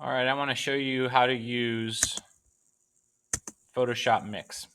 All right, I want to show you how to use Photoshop Mix.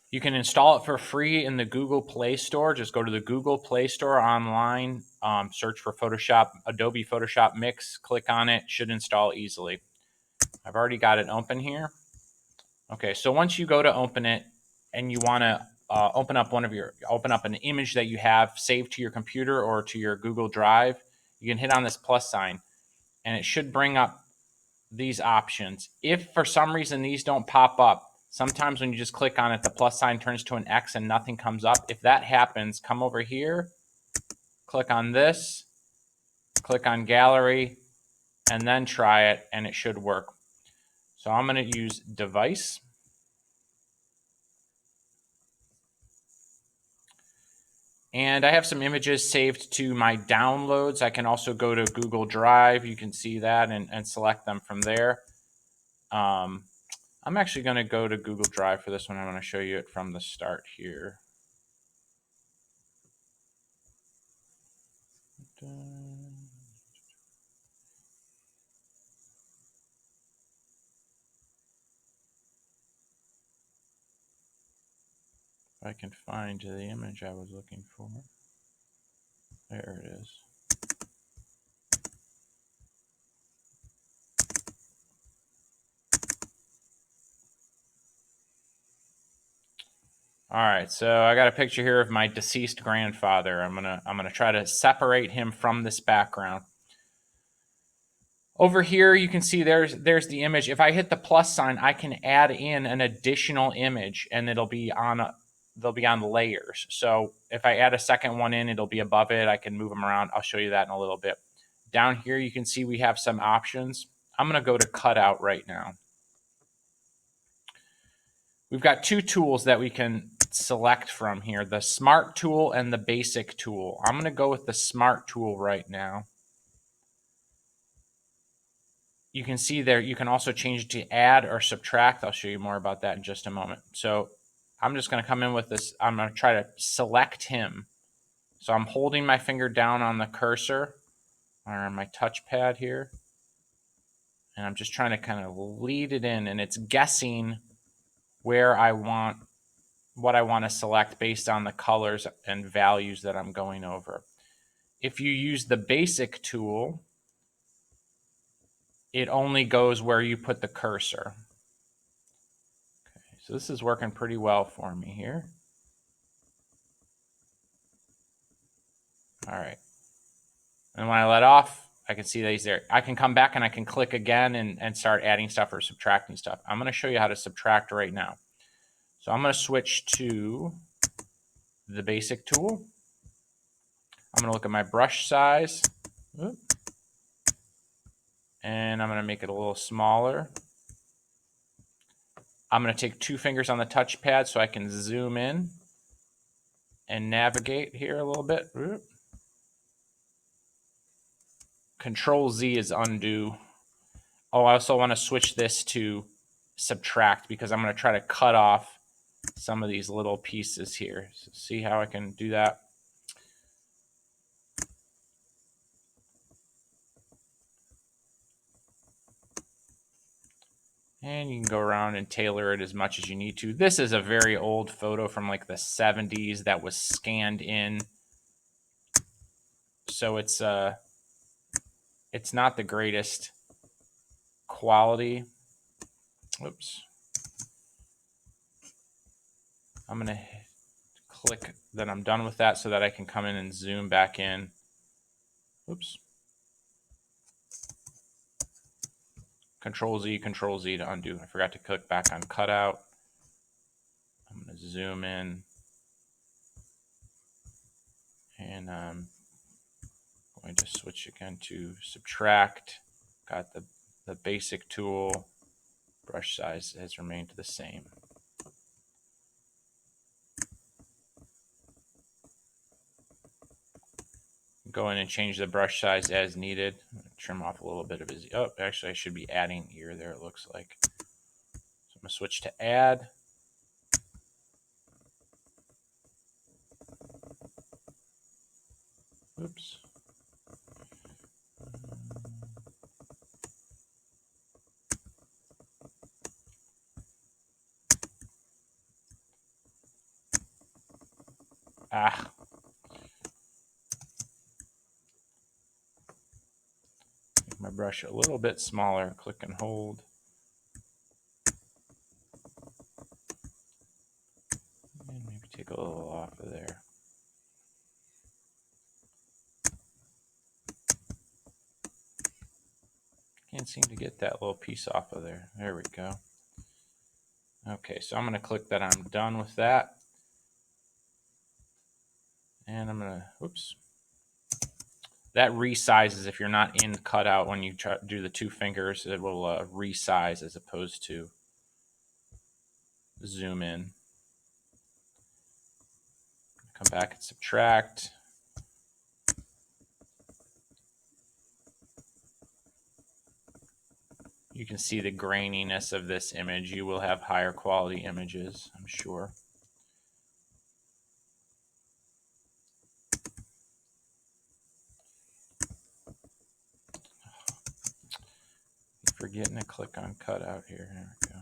You can install it for free in the Google Play Store. Just go to the Google Play Store online, search for Adobe Photoshop Mix, click on it, should install easily. I've already got it open here. Okay, so once you go to open it and you want to open up an image that you have saved to your computer or to your Google Drive, you can hit on this plus sign and it should bring up these options. If for some reason these don't pop up, sometimes when you just click on it, the plus sign turns to an X and nothing comes up. If that happens, come over here, click on this, click on gallery, and then try it, and it should work. So I'm going to use device. And I have some images saved to my downloads. I can also go to Google Drive. You can see that and select them from there. I'm actually going to go to Google Drive for this one. I'm going to show you it from the start here. If I can find the image I was looking for. There it is. All right, so I got a picture here of my deceased grandfather. I'm gonna try to separate him from this background. Over here, you can see there's the image. If I hit the plus sign, I can add in an additional image, and they'll be on layers. So if I add a second one in, it'll be above it. I can move them around. I'll show you that in a little bit. Down here, you can see we have some options. I'm gonna go to cutout right now. We've got two tools that we can select from here, the Smart tool and the Basic tool. I'm going to go with the Smart tool right now. You can see there, you can also change it to add or subtract. I'll show you more about that in just a moment. So I'm just going to come in with this. I'm going to try to select him. So I'm holding my finger down on the cursor or on my touchpad here. And I'm just trying to kind of lead it in, and it's guessing what I want to select based on the colors and values that I'm going over. If you use the Basic tool, it only goes where you put the cursor. Okay, so this is working pretty well for me here. All right. And when I let off, I can see that he's there. I can come back and I can click again and start adding stuff or subtracting stuff. I'm going to show you how to subtract right now. So I'm going to switch to the Basic tool. I'm going to look at my brush size. And I'm going to make it a little smaller. I'm going to take two fingers on the touchpad so I can zoom in and navigate here a little bit. Control Z is undo. Oh, I also want to switch this to subtract because I'm going to try to cut off some of these little pieces here. So see how I can do that? And you can go around and tailor it as much as you need to. This is a very old photo from like the 70s that was scanned in. So it's not the greatest quality. Oops. I'm going to click that I'm done with that so that I can come in and zoom back in. Oops. Control Z to undo. I forgot to click back on cutout. I'm going to zoom in. And I'm going to switch again to subtract. Got the Basic tool. Brush size has remained the same. Go in and change the brush size as needed. Trim off a little bit of his. Oh, actually, I should be adding ear there, it looks like. So I'm going to switch to add. Oops. Ah. Make my brush a little bit smaller. Click and hold. And maybe take a little off of there. Can't seem to get that little piece off of there. There we go. Okay, so I'm going to click that I'm done with that. And I'm going to, oops. That resizes if you're not in cutout when you try to do the 2 fingers. It will resize as opposed to zoom in. Come back and subtract. You can see the graininess of this image. You will have higher quality images, I'm sure. Forgetting to click on cutout here. There we go.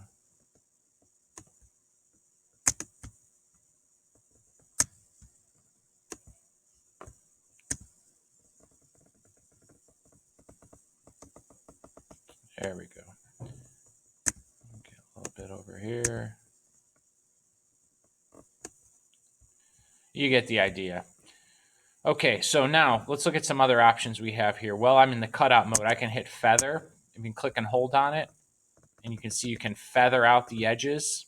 There we go. Get a little bit over here. You get the idea. Okay, so now let's look at some other options we have here. Well, I'm in the cutout mode. I can hit feather. You can click and hold on it, and you can see you can feather out the edges.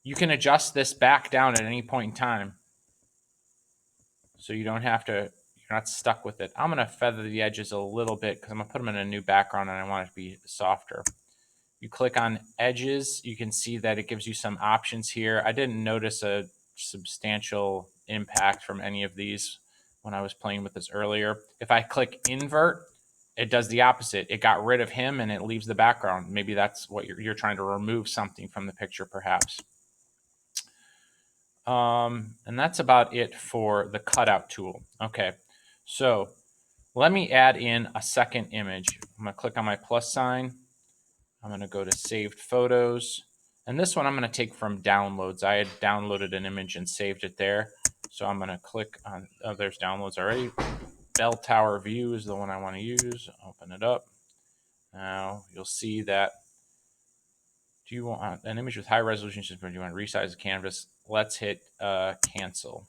You can adjust this back down at any point in time, so you don't have to, you're not stuck with it. I'm going to feather the edges a little bit because I'm going to put them in a new background and I want it to be softer. You click on edges, you can see that it gives you some options here. I didn't notice a substantial impact from any of these when I was playing with this earlier. If I click invert, it does the opposite. It got rid of him and it leaves the background. Maybe that's what you're trying to remove something from the picture, perhaps. And that's about it for the cutout tool. Okay, so let me add in a second image. I'm going to click on my plus sign. I'm going to go to saved photos. And this one I'm going to take from downloads. I had downloaded an image and saved it there. So I'm going to click on, oh, there's downloads already. Bell Tower View is the one I want to use. Open it up. Now you'll see that, do you want an image with high resolution? Do you want to resize the canvas? Let's hit cancel.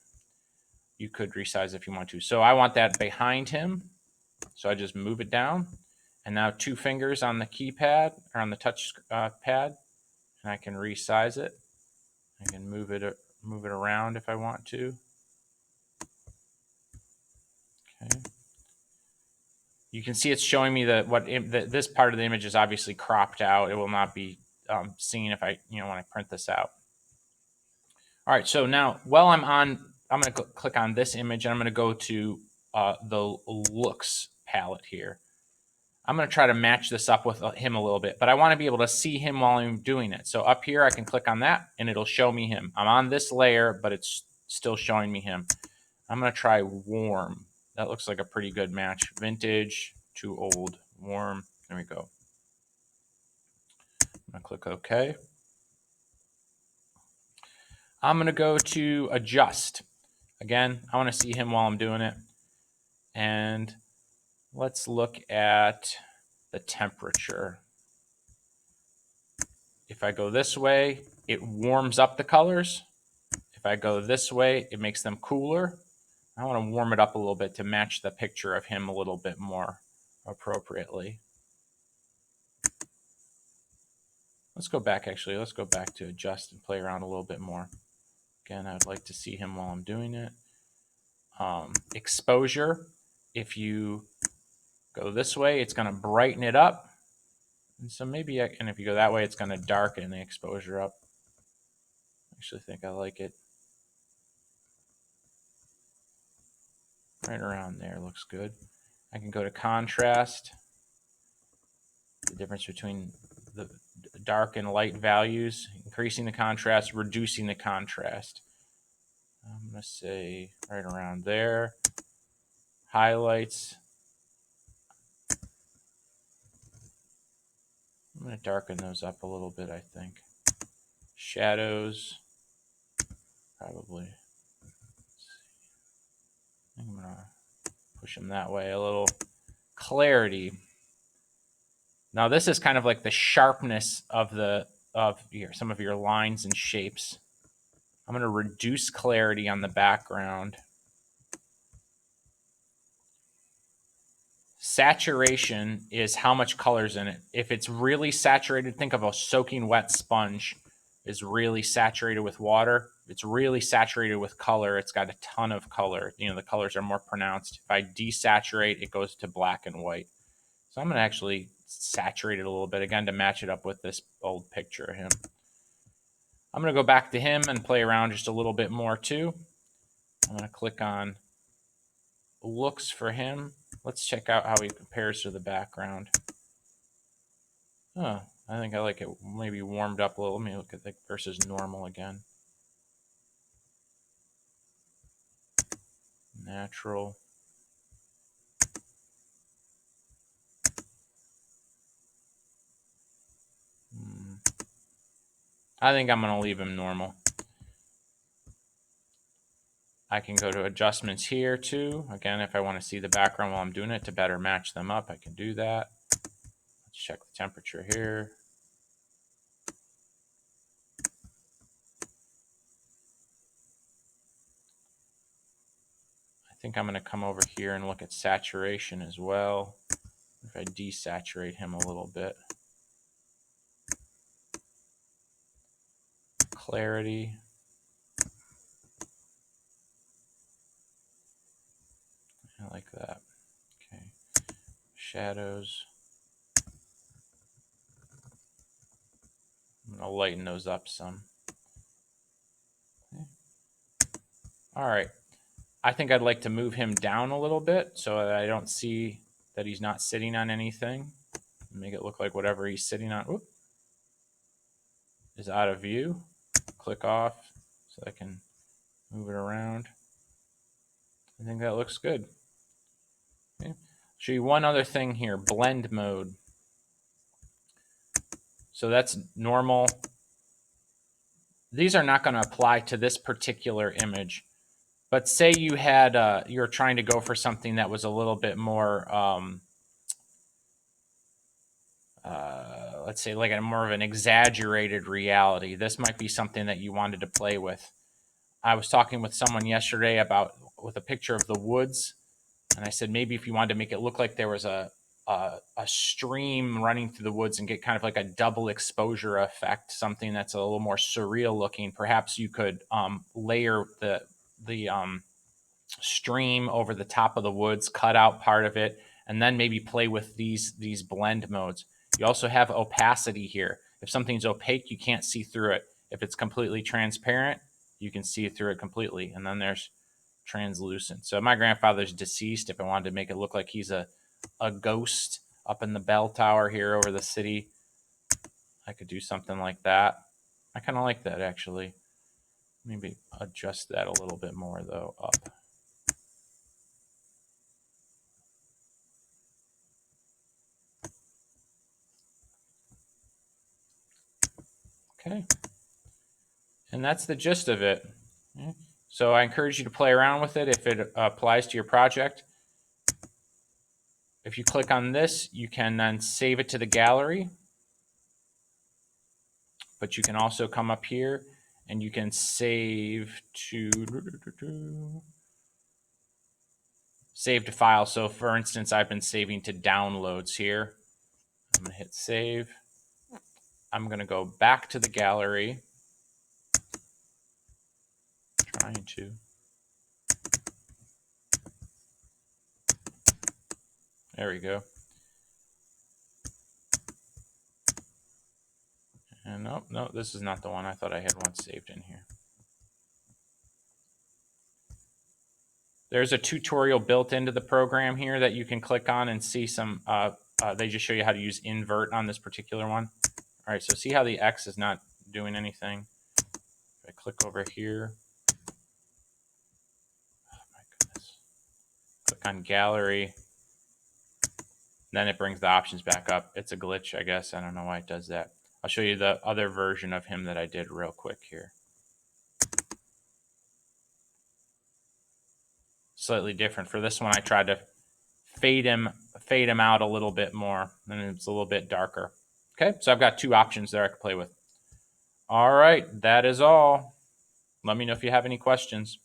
You could resize if you want to. So I want that behind him. So I just move it down. And now 2 fingers on the keypad or on the touch pad. And I can resize it. I can move it around if I want to. Okay. You can see it's showing me this part of the image is obviously cropped out. It will not be seen if I when I print this out. All right. So now, while I'm going to click on this image and I'm going to go to the looks palette here. I'm going to try to match this up with him a little bit, but I want to be able to see him while I'm doing it. So up here, I can click on that and it'll show me him. I'm on this layer, but it's still showing me him. I'm going to try warm. That looks like a pretty good match. Vintage, too old, warm. There we go. I'm going to click OK. I'm going to go to adjust. Again, I want to see him while I'm doing it. And let's look at the temperature. If I go this way, it warms up the colors. If I go this way, it makes them cooler. I want to warm it up a little bit to match the picture of him a little bit more appropriately. Let's go back, actually. Let's go back to adjust and play around a little bit more. Again, I'd like to see him while I'm doing it. Exposure, if you go this way, it's going to brighten it up. And so maybe, and if you go that way, it's going to darken the exposure up. I actually think I like it. Right around there looks good. I can go to contrast. The difference between the dark and light values, increasing the contrast, reducing the contrast. I'm going to say right around there. Highlights. I'm going to darken those up a little bit, I think. Shadows, probably. I'm gonna push him that way a little. Clarity. Now this is kind of like the sharpness of some of your lines and shapes. I'm going to reduce clarity on the background. Saturation is how much color's in it. If it's really saturated, think of a soaking wet sponge is really saturated with water. It's really saturated with color. It's got a ton of color. You know, the colors are more pronounced. If I desaturate, it goes to black and white. So I'm going to actually saturate it a little bit again to match it up with this old picture of him. I'm going to go back to him and play around just a little bit more too. I'm going to click on looks for him. Let's check out how he compares to the background. Oh, I think I like it maybe warmed up a little. Let me look at the versus normal again. Natural. I think I'm going to leave him normal. I can go to adjustments here too. Again, if I want to see the background while I'm doing it to better match them up, I can do that. Let's check the temperature here. I think I'm going to come over here and look at saturation as well. If I desaturate him a little bit. Clarity. I like that. Okay. Shadows. I'm going to lighten those up some. Okay. All right. I think I'd like to move him down a little bit so that I don't see that he's not sitting on anything. Make it look like whatever he's sitting on is out of view. Click off so I can move it around. I think that looks good. Okay. Show you one other thing here, blend mode. So that's normal. These are not going to apply to this particular image. But say you had you're trying to go for something that was a little bit more, let's say like a more of an exaggerated reality. This might be something that you wanted to play with. I was talking with someone yesterday with a picture of the woods, and I said maybe if you wanted to make it look like there was a stream running through the woods and get kind of like a double exposure effect, something that's a little more surreal looking. Perhaps you could layer the stream over the top of the woods, cut out part of it, and then maybe play with these blend modes. You also have opacity here. If something's opaque, you can't see through it. If it's completely transparent, you can see through it completely. And then there's translucent. So my grandfather's deceased. If I wanted to make it look like he's a ghost up in the bell tower here over the city, I could do something like that. I kind of like that actually. Maybe adjust that a little bit more though, up. Okay. And that's the gist of it. So I encourage you to play around with it if it applies to your project. If you click on this, you can then save it to the gallery. But you can also come up here and you can save to file. So for instance, I've been saving to downloads here. I'm going to hit save. I'm going to go back to the gallery. Trying to. There we go. And no, this is not the one. I thought I had one saved in here. There's a tutorial built into the program here that you can click on and see some, they just show you how to use invert on this particular one. All right, so see how the X is not doing anything? If I click over here, oh my goodness. Click on gallery, then it brings the options back up. It's a glitch, I guess. I don't know why it does that. I'll show you the other version of him that I did real quick here. slightly different. For this one, I tried to fade him out a little bit more, and it's a little bit darker. Okay, so I've got 2 options there I could play with. All right, that is all. Let me know if you have any questions.